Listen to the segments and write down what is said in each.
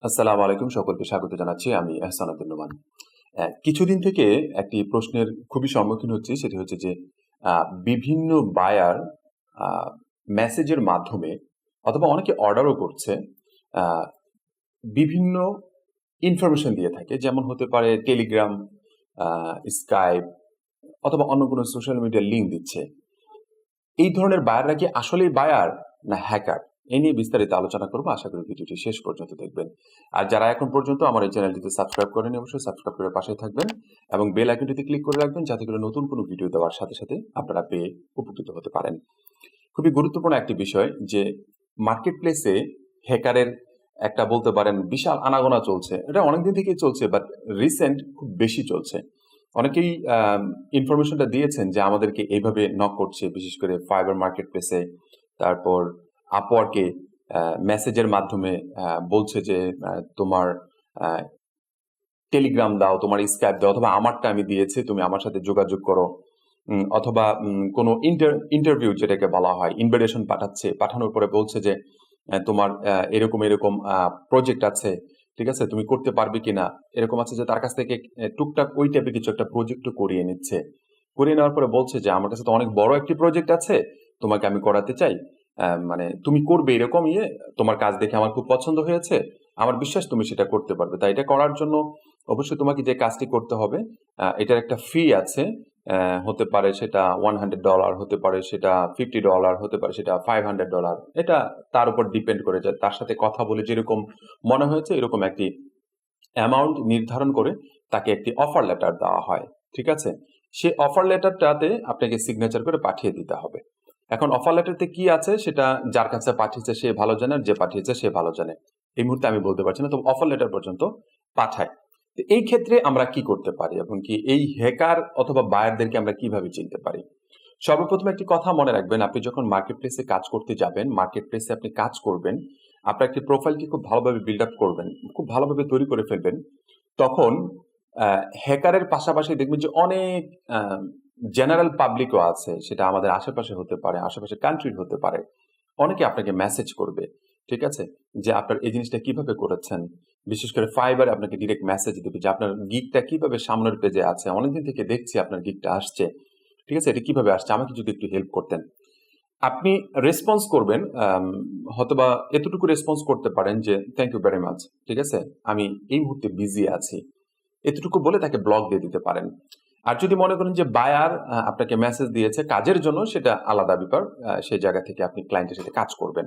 আসসালামু আলাইকুম, সকলকে স্বাগত জানাচ্ছি। আমি আহসান উদ্দিন নোমান। কিছুদিন থেকে একটি প্রশ্নের খুবই সম্মুখীন হচ্ছি, সেটি হচ্ছে যে বিভিন্ন বায়ার আ মেসেজের মাধ্যমে অথবা অনেকে অর্ডারও করছে, আ বিভিন্ন ইনফরমেশন দিয়ে থাকে। যেমন হতে পারে টেলিগ্রাম, আ স্কাইপ অথবা অন্য কোনো সোশ্যাল মিডিয়ার লিংক দিচ্ছে। এই ধরনের বায়াররা কি আসলেই বায়ার না হ্যাকার? এই নিয়ে বিস্তারিত আলোচনা করব। আশা করি ভিডিওটি শেষ পর্যন্ত দেখবেন। আর যারা এখন পর্যন্ত আমার এই চ্যানেলটিতে সাবস্ক্রাইব করেনি, অবশ্যই সাবস্ক্রাইব করে পাশেই থাকবেন এবং বেল আইকনটিতে ক্লিক করে রাখবেন, যাতে করে নতুন কোনো ভিডিও দেওয়ার সাথে সাথে আপনারা পেয়ে উপকৃত হতে পারেন। খুবই গুরুত্বপূর্ণ একটি বিষয় যে মার্কেট প্লেসে হ্যাকারের একটা বলতে পারেন বিশাল আনাগোনা চলছে। এটা অনেকদিন থেকেই চলছে, বাট রিসেন্ট খুব বেশি চলছে। অনেকেই ইনফরমেশনটা দিয়েছেন যে আমাদেরকে এইভাবে নক করছে, বিশেষ করে ফাইবার মার্কেট প্লেসে, তারপর আপওয়ার্কে মেসেজের মাধ্যমে বলছে যে তোমার টেলিগ্রাম দাও, তোমার স্কাইপ দাও, অথবা আমারটা আমি দিয়েছি, তুমি আমার সাথে যোগাযোগ করো। অথবা কোনো ইন্টারভিউ যেটাকে বলা হয়, ইনভিটেশন পাঠাচ্ছে, পাঠানোর পরে বলছে যে তোমার এরকম এরকম প্রজেক্ট আছে, ঠিক আছে, তুমি করতে পারবে কিনা। এরকম আছে যে তার কাছ থেকে টুকটাক ওই টাইপের কিছু একটা প্রজেক্টও করিয়ে নিচ্ছে। করিয়ে নেওয়ার পরে বলছে যে আমার কাছে তো অনেক বড় একটি প্রজেক্ট আছে, তোমাকে আমি করাতে চাই, মানে তুমি করবে এরকম তোমার কাজ দেখে আমার খুব পছন্দ হয়েছে, আমার বিশ্বাস তুমি সেটা করতে পারবে। তাই এটা করার জন্য অবশ্যই তোমাকে যে কাজটি করতে হবে, এটার একটা ফি আছে। হতে পারে সেটা $100, হতে পারে সেটা $50, হতে পারে সেটা $500। এটা তার উপর ডিপেন্ড করে যায়। তার সাথে কথা বলে যেরকম মনে হয়েছে এরকম একটি অ্যামাউন্ট নির্ধারণ করে তাকে একটি অফার লেটার দেওয়া হয়। ঠিক আছে? সেই অফার লেটারটাতে আপনাকে সিগনেচার করে পাঠিয়ে দিতে হবে। এখন অফার লেটারতে কি আছে সেটা যার কাছে পাঠিয়েছে সে ভালো জানে, আর যে পাঠিয়েছে সে ভালো জানে। এই মুহূর্তে আমি বলতে পারছি না, তো অফার লেটার পর্যন্ত পাঠায়। তো এই ক্ষেত্রে আমরা কি করতে পারি এবং কি এই হ্যাকার অথবা বায়ারদেরকে আমরা কিভাবে চিনতে পারি? সর্বপ্রথম একটি কথা মনে রাখবেন, আপনি যখন মার্কেট প্লেসে কাজ করতে যাবেন, মার্কেট প্লেসে আপনি কাজ করবেন, আপনার একটি প্রোফাইলকে খুব ভালোভাবে বিল্ড আপ করবেন, খুব ভালোভাবে তৈরি করে ফেলবেন। তখন হ্যাকারের পাশাপাশি দেখবেন যে অনেক জেনারেল পাবলিকও আছে, সেটা আমাদের আশেপাশে হতে পারে, আশেপাশে কান্ট্রির হতে পারে। অনেকে আপনাকে মেসেজ করবে, ঠিক আছে, যে আপনার এই জিনিসটা কিভাবে করেছেন। বিশেষ করে ফাইবারে আপনাকে ডিরেক্ট মেসেজ দেবে যে আপনার গিগটা কিভাবে সামনের পেজে আছে, অনেকদিন থেকে দেখছি আপনার গিগটা আসছে, ঠিক আছে, এটা কিভাবে আসছে, আমাকে যদি একটু হেল্প করতেন। আপনি রেসপন্স করবেন, হয়তোবা এতটুকু রেসপন্স করতে পারেন যে থ্যাংক ইউ ভেরি মাচ, ঠিক আছে, আমি এই মুহূর্তে বিজি আছি, এতটুকু বলে তাকে ব্লক দিয়ে দিতে পারেন। আর যদি মনে করেন যে বায়ার আপনাকে মেসেজ দিয়েছে কাজের জন্য, সেটা আলাদা ব্যাপার, সেই জায়গা থেকে আপনি ক্লায়েন্টের সাথে কাজ করবেন।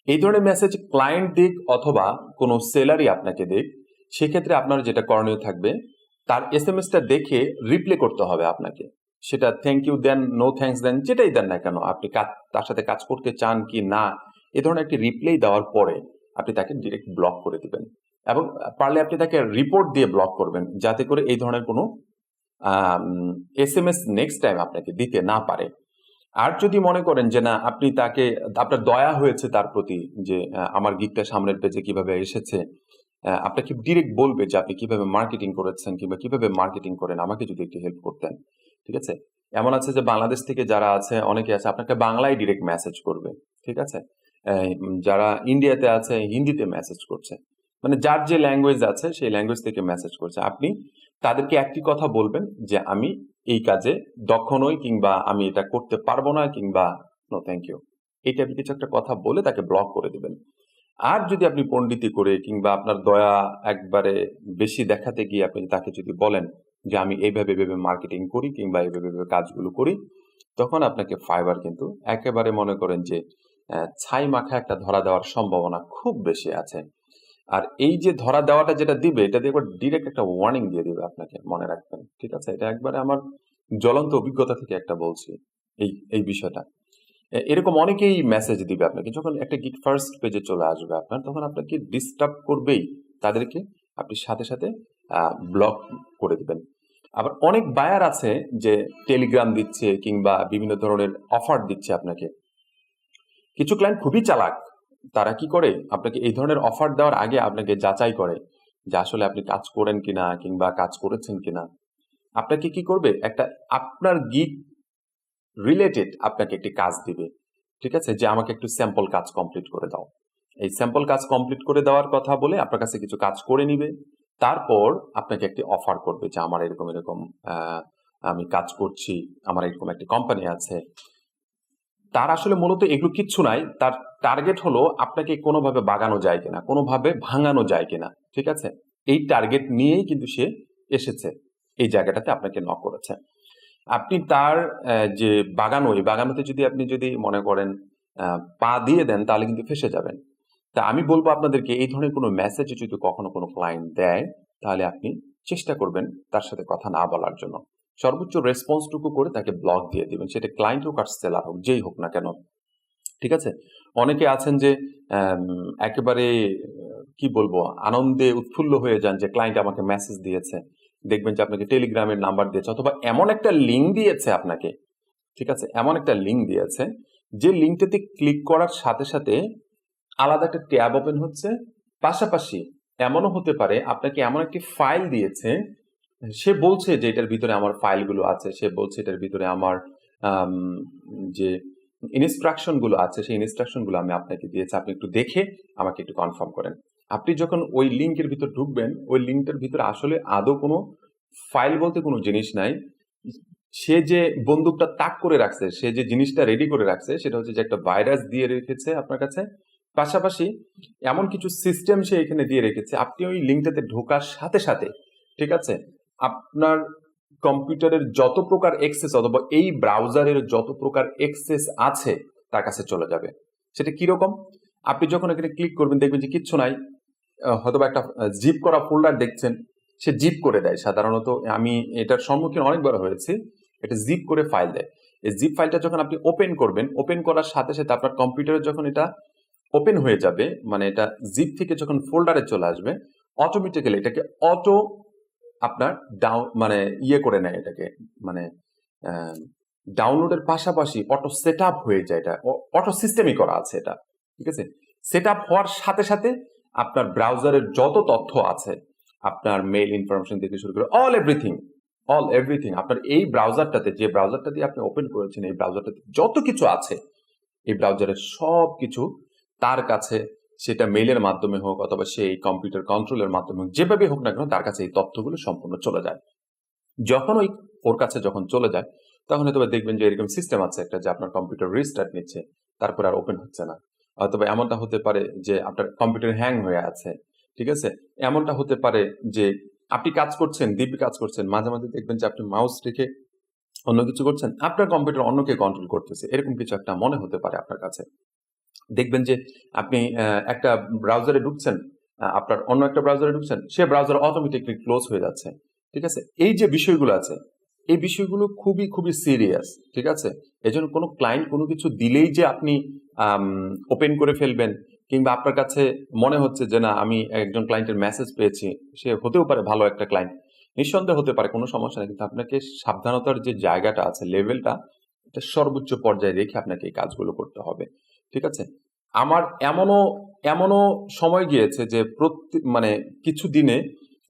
এই ধরনের মেসেজ ক্লায়েন্ট দিক অথবা কোনো সেলারই আপনাকে দিক, সেক্ষেত্রে আপনার যেটা করণীয় থাকবে, তার এসএমএসটা দেখে রিপ্লাই করতে হবে আপনাকে। সেটা থ্যাংক ইউ দেন, নো থ্যাঙ্কস দেন, যেটাই দেন না কেন, আপনি তার সাথে কাজ করতে চান কি না, এ ধরনের একটি রিপ্লাই দেওয়ার পরে আপনি তাকে ডিরেক্ট ব্লক করে দিবেন। এবং পারলে আপনি তাকে রিপোর্ট দিয়ে ব্লক করবেন, যাতে করে এই ধরনের কোনো এসএমএস নেক্সট টাইম আপনাকে দিতে না পারে। আর যদি মনে করেন যে না, আপনি তাকে, আপনার দয়া হয়েছে তার প্রতি, যে আমার গিগটা সামনের পেজে কিভাবে এসেছে, আপনাকে ডিরেক্ট বলবে যে আপনি কিভাবে মার্কেটিং করেছেন কিংবা কিভাবে মার্কেটিং করেন, আমাকে যদি একটু হেল্প করতেন, ঠিক আছে। এমন আছে যে বাংলাদেশ থেকে যারা আছে, অনেকে আছে আপনাকে বাংলায় ডিরেক্ট মেসেজ করবে, ঠিক আছে। যারা ইন্ডিয়াতে আছে হিন্দিতে মেসেজ করছে, মানে যার যে ল্যাঙ্গুয়েজ আছে সেই ল্যাঙ্গুয়েজ থেকে মেসেজ করছে। আপনি তাদেরকে একটি কথা বলবেন যে আমি এই কাজে দক্ষ নই, কিংবা আমি এটা করতে পারবো না, কিংবা নো থ্যাংক ইউ, এই টাইপের কিছু একটা কথা বলে তাকে ব্লক করে দিবেন। আর যদি আপনি পণ্ডিতি করে কিংবা আপনার দয়া একবারে বেশি দেখাতে গিয়ে আপনি তাকে যদি বলেন যে আমি এইভাবে এইভাবে মার্কেটিং করি কিংবা এইভাবে এইভাবে কাজগুলো করি, তখন আপনাকে ফাইবার কিন্তু একেবারে মনে করেন যে ছাই মাখা একটা ধরা দেওয়ার সম্ভাবনা খুব বেশি আছে। আর এই যে ধরা দেওয়াটা যেটা দিবে, এটা দিয়ে একবার ডিরেক্ট একটা ওয়ার্নিং দিয়ে দিবে আপনাকে, মনে রাখবেন, ঠিক আছে। এটা একবারে আমার জ্বলন্ত অভিজ্ঞতা থেকে একটা বলছি এই এই বিষয়টা। এরকম অনেকেই মেসেজ দিবে আপনাকে, যখন একটা গিগ ফার্স্ট পেজে চলে আসবে আপনার, তখন আপনাকে ডিস্টার্ব করবেই। তাদেরকে আপনি সাথে সাথে ব্লক করে দিবেন। আবার অনেক বায়ার আছে যে টেলিগ্রাম দিচ্ছে কিংবা বিভিন্ন ধরনের অফার দিচ্ছে আপনাকে। কিছু ক্লায়েন্ট খুবই চালাক, তারা কি করে, আপনাকে এই ধরনের অফার দেওয়ার আগে আপনাকে যাচাই করে যে আসলে আপনি কাজ করেন কিনা কিংবা কাজ করেছেন কিনা। আপনাকে কি করবে, একটা আপনার গিগ রিলেটেড আপনাকে একটি কাজ দিবে, ঠিক আছে, যে আমাকে একটু স্যাম্পল কাজ কমপ্লিট করে দাও। এই স্যাম্পল কাজ কমপ্লিট করে দেওয়ার কথা বলে আপনার কাছে কিছু কাজ করে নিবে, তারপর আপনাকে একটি অফার করবে যে আমার এরকম এরকম আমি কাজ করছি, আমার এরকম একটি কোম্পানি আছে। তার আসলে মূলত এগুলো কিচ্ছু নাই, তার টার্গেট হলো আপনাকে কোনোভাবে বাগানো যায় কিনা, কোনোভাবে ভাঙানো যায় কিনা, ঠিক আছে? এই টার্গেট নিয়েই কিন্তু সে এসেছে, এই জায়গাটাতে আপনাকে নক করেছে। আপনি তার যে বাগানো, এই বাগানোতে যদি মনে করেন পা দিয়ে দেন, তাহলে কিন্তু ফেঁসে যাবেন। তা আমি বলবো আপনাদেরকে, এই ধরনের কোনো মেসেজ যদি কখনো কোনো ক্লায়েন্ট দেয়, তাহলে আপনি চেষ্টা করবেন তার সাথে কথা না বলার জন্য। সর্বোচ্চ রেসপন্সটুকু করে তাকে ব্লক দিয়ে দিবেন, সেটা ক্লায়েন্ট হোক আর সেলার হোক, যেই হোক না কেন, ঠিক আছে? অনেকে আছেন যে একেবারে কি বলবো, আনন্দে উৎফুল্ল হয়ে যান যে ক্লায়েন্ট আমাকে মেসেজ দিয়েছে, দেখবেন যে আপনাকে টেলিগ্রামের নাম্বার দিয়েছে, অথবা এমন একটা লিঙ্ক দিয়েছে আপনাকে, ঠিক আছে? এমন একটা লিঙ্ক দিয়েছে যে লিঙ্কটাতে ক্লিক করার সাথে সাথে আলাদা একটা ট্যাব ওপেন হচ্ছে। পাশাপাশি এমনও হতে পারে আপনাকে এমন একটি ফাইল দিয়েছে, সে বলছে যে এটার ভিতরে আমার ফাইলগুলো আছে, সে বলছে এটার ভিতরে আমার যে ইনস্ট্রাকশনগুলো আছে, সেই ইনস্ট্রাকশনগুলো আমি আপনাকে দিয়েছি, আপনি একটু দেখে আমাকে একটু কনফার্ম করেন। আপনি যখন ওই লিঙ্কের ভিতর ঢুকবেন, ওই লিঙ্কটার ভিতরে আসলে আদৌ কোনো ফাইল বলতে কোনো জিনিস নাই। সে যে বন্দুকটা তাক করে রাখছে, সে যে জিনিসটা রেডি করে রাখছে, সেটা হচ্ছে যে একটা ভাইরাস দিয়ে রেখেছে আপনার কাছে। পাশাপাশি এমন কিছু সিস্টেম সে এখানে দিয়ে রেখেছে, আপনি ওই লিঙ্কটাতে ঢোকার সাথে সাথে, ঠিক আছে, আপনার কম্পিউটারের যত প্রকার এক্সেস অথবা এই ব্রাউজারের যত প্রকার এক্সেস আছে তার কাছে চলে যাবে। সেটা কিরকম? আপনি যখন এখানে ক্লিক করবেন, দেখবেন যে কিচ্ছু নাই, হয়তোবা একটা জিপ করা ফোল্ডার দেখছেন, সে জিপ করে দেয়। সাধারণত আমি এটার সম্মুখীন অনেকবার হয়েছি, এটা জিপ করে ফাইল দেয়। এই জিপ ফাইলটা যখন আপনি ওপেন করবেন, ওপেন করার সাথে সাথে আপনার কম্পিউটারে যখন এটা ওপেন হয়ে যাবে, মানে এটা জিপ থেকে যখন ফোল্ডারে চলে আসবে, অটোমেটিক্যালি এটাকে অটো আপনার মানে করে নেয়, এটাকে মানে ডাউনলোডের পাশাপাশি অটো সেট আপ হয়ে যায়। এটা অটো সিস্টেমই করা আছে এটা, ঠিক আছে? সেট আপ হওয়ার সাথে সাথে আপনার ব্রাউজারের যত তথ্য আছে, আপনার মেইল ইনফরমেশন থেকে শুরু করে অল এভরিথিং আপনার এই ব্রাউজারটাতে, যে ব্রাউজারটা দিয়ে আপনি ওপেন করেছেন, এই ব্রাউজারটাতে যত কিছু আছে, এই ব্রাউজারের সব কিছু তার কাছে, সেটা মেইলের মাধ্যমে হোক অথবা সেই কম্পিউটার কন্ট্রোলের মাধ্যমে হোক, যেভাবে হোক না কেন, তার কাছে এই তথ্যগুলো সম্পূর্ণ চলে যায়। যখন ওর কাছে যখন চলে যায়, তখন হয়তো দেখবেন যে এরকম সিস্টেম আছে একটা, যে আপনার কম্পিউটার রিস্টার্ট নিচ্ছে, তারপর আর ওপেন হচ্ছে না। অথবা এমনটা হতে পারে যে আপনার কম্পিউটার হ্যাং হয়ে আছে, ঠিক আছে? এমনটা হতে পারে যে আপনি কাজ করছেন, দিব্যি কাজ করছেন, মাঝে মাঝে দেখবেন যে আপনি মাউস রেখে অন্য কিছু করছেন, আপনার কম্পিউটার অন্যকে কন্ট্রোল করতেছে, এরকম কিছু একটা মনে হতে পারে আপনার কাছে। দেখবেন যে আপনি একটা ব্রাউজারে ঢুকছেন, আপনার অন্য একটা ব্রাউজারে ঢুকছেন, সে ব্রাউজার অটোমেটিকলি ক্লোজ হয়ে যাচ্ছে, ঠিক আছে? এই যে বিষয়গুলো আছে, এই বিষয়গুলো খুবই খুবই সিরিয়াস, ঠিক আছে? এই জন্য কোনো ক্লায়েন্ট কোনো কিছু দিলেই যে আপনি ওপেন করে ফেলবেন, কিংবা আপনার কাছে মনে হচ্ছে যে না, আমি একজন ক্লায়েন্টের মেসেজ পেয়েছি, সে হতেও পারে ভালো একটা ক্লায়েন্ট, নিঃসন্দেহে হতে পারে, কোনো সমস্যা নেই, কিন্তু আপনাকে সাবধানতার যে জায়গাটা আছে, লেভেলটা, এটা সর্বোচ্চ পর্যায়ে রেখে আপনাকে এই কাজগুলো করতে হবে, ঠিক আছে? আমার এমনও সময় গিয়েছে যে মানে কিছু দিনে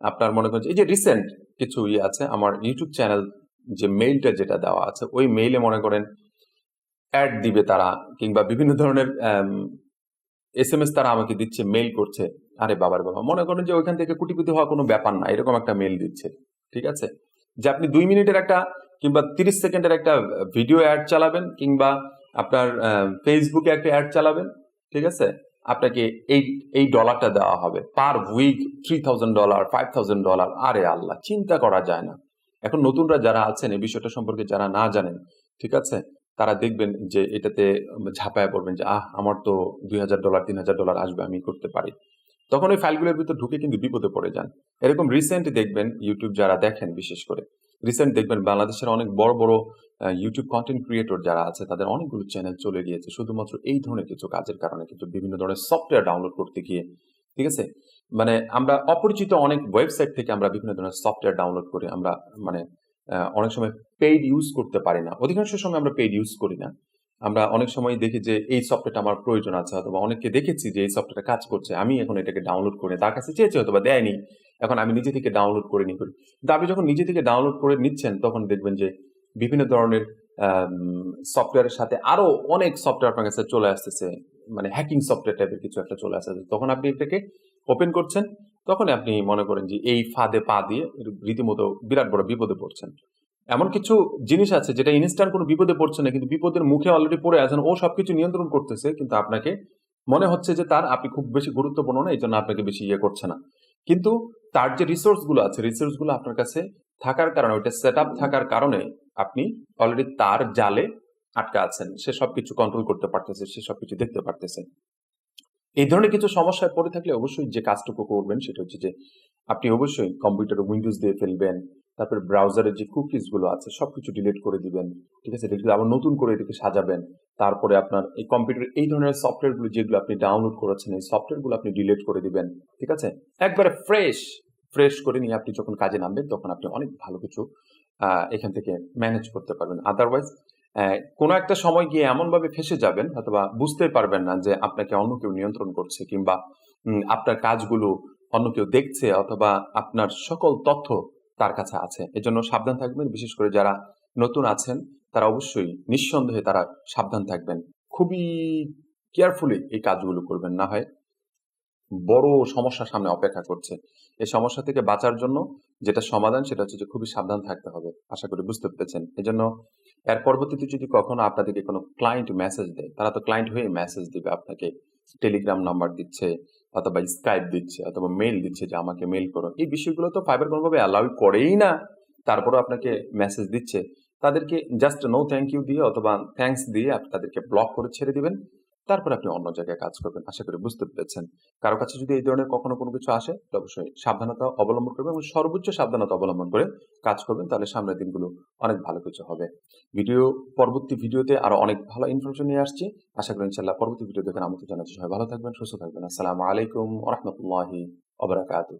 আপনার মনে করেন এই যে রিসেন্ট কিছু আছে, আমার ইউটিউব চ্যানেল যে মেইলটা যেটা দেওয়া আছে, ওই মেইলে মনে করেন অ্যাড দিবে তারা, কিংবা বিভিন্ন ধরনের SMS তারা আমাকে দিচ্ছে, মেইল করছে। আরে বাবার বাবা, মনে করেন যে ওইখান থেকে কোটিপতি হওয়া কোনো ব্যাপার না, এরকম একটা মেইল দিচ্ছে, ঠিক আছে? যে আপনি 2 মিনিটের একটা কিংবা 30 সেকেন্ডের একটা ভিডিও অ্যাড চালাবেন, কিংবা আপনার ফেসবুকে একটা অ্যাড চালাবেন, ঠিক আছে? আপনাকে এই ডলারটা দেওয়া হবে পার উইক, $3000, $5000। আরে আল্লাহ, চিন্তা করা যায় না। এখন নতুনরা যারা আছেন, এই বিষয়টা সম্পর্কে যারা না জানেন, ঠিক আছে, তারা দেখবেন যে এটাতে ঝাঁপায় পড়বেন যে আমার তো $2000, $3000 আসবে, আমি করতে পারি। তখন ওই ফাইলগুলোর ভিতর ঢুকে কিন্তু বিপদে পড়ে যান। এরকম রিসেন্ট দেখবেন, ইউটিউব যারা দেখেন বিশেষ করে, রিসেন্ট দেখবেন বাংলাদেশের অনেক বড় বড় ইউটিউব কন্টেন্ট ক্রিয়েটর যারা আছে, তাদের অনেকগুলো চ্যানেল চলে গিয়েছে শুধুমাত্র এই ধরনের কিছু কাজের কারণে, কিন্তু বিভিন্ন ধরনের সফটওয়্যার ডাউনলোড করতে গিয়ে, ঠিক আছে? মানে আমরা অপরিচিত অনেক ওয়েবসাইট থেকে আমরা বিভিন্ন ধরনের সফটওয়্যার ডাউনলোড করি, আমরা মানে অনেক সময় পেইড ইউজ করতে পারি না, অধিকাংশ সময় আমরা পেইড ইউজ করি না। আমরা অনেক সময় দেখি যে এই সফটওয়্যারটা আমার প্রয়োজন আছে, অথবা অনেককে দেখেছি যে এই সফটওয়্যারটা কাজ করছে, আমি এখন এটাকে ডাউনলোড করে, তার কাছে চেয়েছি অথবা দেয়নি, এখন আমি নিজে থেকে ডাউনলোড করে নিই করি। কিন্তু আপনি যখন নিজে থেকে ডাউনলোড করে নিচ্ছেন, তখন দেখবেন যে বিভিন্ন ধরনের সফটওয়্যারের সাথে আরো অনেক সফটওয়্যার আপনার কাছে চলে আসতেছে, মানে হ্যাকিং সফটওয়্যার টাইপের কিছু একটা চলে আসতেছে, তখন আপনি এটাকে ওপেন করছেন, তখন আপনি মনে করেন যে এই ফাঁদে পা দিয়ে রীতিমতো বিরাট বড় বিপদে পড়ছেন। এমন কিছু জিনিস আছে যেটা ইনস্ট্যান্ট কোনো বিপদে পড়ছে না, কিন্তু বিপদের মুখে অলরেডি পড়ে আছেন, ও সবকিছু নিয়ন্ত্রণ করতেছে, কিন্তু আপনাকে মনে হচ্ছে যে তার আপনি খুব বেশি গুরুত্বপূর্ণ না, এই জন্য আপনাকে বেশি ইয়ে করছে না। কিন্তু তার যে রিসোর্স গুলো আছে, রিসোর্স গুলো আপনার কাছে থাকার কারণে, ওইটা সেট আপ থাকার কারণে আপনি অলরেডি তার জালে আটকা আছেন, সে সবকিছু কন্ট্রোল করতে পারতেছে, সে সবকিছু দেখতে পারতেছে। এই ধরনের কিছু সমস্যায় পড়ে থাকলে অবশ্যই যে কাজটুকু করবেন সেটা হচ্ছে যে আপনি অবশ্যই কম্পিউটারে উইন্ডোজ দিয়ে ফেলবেন, তারপরে ব্রাউজারের যে কুকিজ গুলো আছে সবকিছু ডিলিট করে দিবেন, ঠিক আছে, ডিলিট করে আবার নতুন করে এটাকে সাজাবেন। তারপরে আপনার এই কম্পিউটার এই ধরনের সফটওয়্যার গুলো যেগুলো আপনি ডাউনলোড করেছেন, এই সফটওয়্যার গুলো আপনি ডিলিট করে দিবেন, ঠিক আছে, একবারে ফ্রেশ ফ্রেশ করে নিয়ে আপনি যখন কাজে নামবেন তখন আপনি অনেক ভালো কিছু এখান থেকে ম্যানেজ করতে পারবেন। আদারওয়াইজ কোনো একটা সময় গিয়ে এমনভাবে ফেঁসে যাবেন, অথবা বুঝতে পারবেন না যে আপনাকে অন্য কেউ নিয়ন্ত্রণ করছে, কিংবা আপনার কাজগুলো অন্য কেউ দেখছে, অথবা আপনার সকল তথ্য তার কাছে আছে। এজন্য সাবধান থাকবেন। বিশেষ করে যারা নতুন আছেন তারা অবশ্যই নিঃসন্দেহে তারা সাবধান থাকবেন। খুবই কেয়ারফুলি এই কাজগুলো করবেন, না হয় বড় সমস্যা সামনে অপেক্ষা করছে। এই সমস্যা থেকে বাঁচার জন্য যেটা সমাধান সেটা হচ্ছে যে খুবই সাবধান থাকতে হবে। আশা করি বুঝতে পেরেছেন। এজন্য এর পরবর্তীতে যদি কখনো আপনাদেরকে কোনো ক্লায়েন্ট মেসেজ দেয়, তারা তো ক্লায়েন্ট হয়ে মেসেজ দিবে আপনাকে। টেলিগ্রাম নাম্বার দিচ্ছে, অথবা স্কাইপ দিচ্ছে, অথবা মেইল দিচ্ছে যে আমাকে মেইল করো। এই বিষয়গুলো তো ফাইবার কোনোভাবে অ্যালাউ করেই না। তারপরেও আপনাকে মেসেজ দিচ্ছে। তাদেরকে জাস্ট নো থ্যাংক ইউ দিয়ে অথবা থ্যাঙ্কস দিয়ে আপনি তাদেরকে ব্লক করে ছেড়ে দিবেন। তারপর আপনি অন্য জায়গায় কাজ করবেন। আশা করি বুঝতে পেরেছেন। কারো কাছে যদি এই ধরনের কখনো কোনো কিছু আসে, তো অবশ্যই সাবধানতা অবলম্বন করবেন এবং সর্বোচ্চ সাবধানতা অবলম্বন করে কাজ করবেন। তাহলে সামনের দিনগুলো অনেক ভালো কিছু হবে। পরবর্তী ভিডিওতে আরো অনেক ভালো ইনফরমেশন নিয়ে আসছি। আশা করি ইনশাআল্লাহ পরবর্তী ভিডিও দেখে আমন্ত্রণ জানাচ্ছি। সবাই ভালো থাকবেন, সুস্থ থাকবেন। আসসালামু আলাইকুম ওয়া রাহমাতুল্লাহি ওয়া বারাকাতুহু।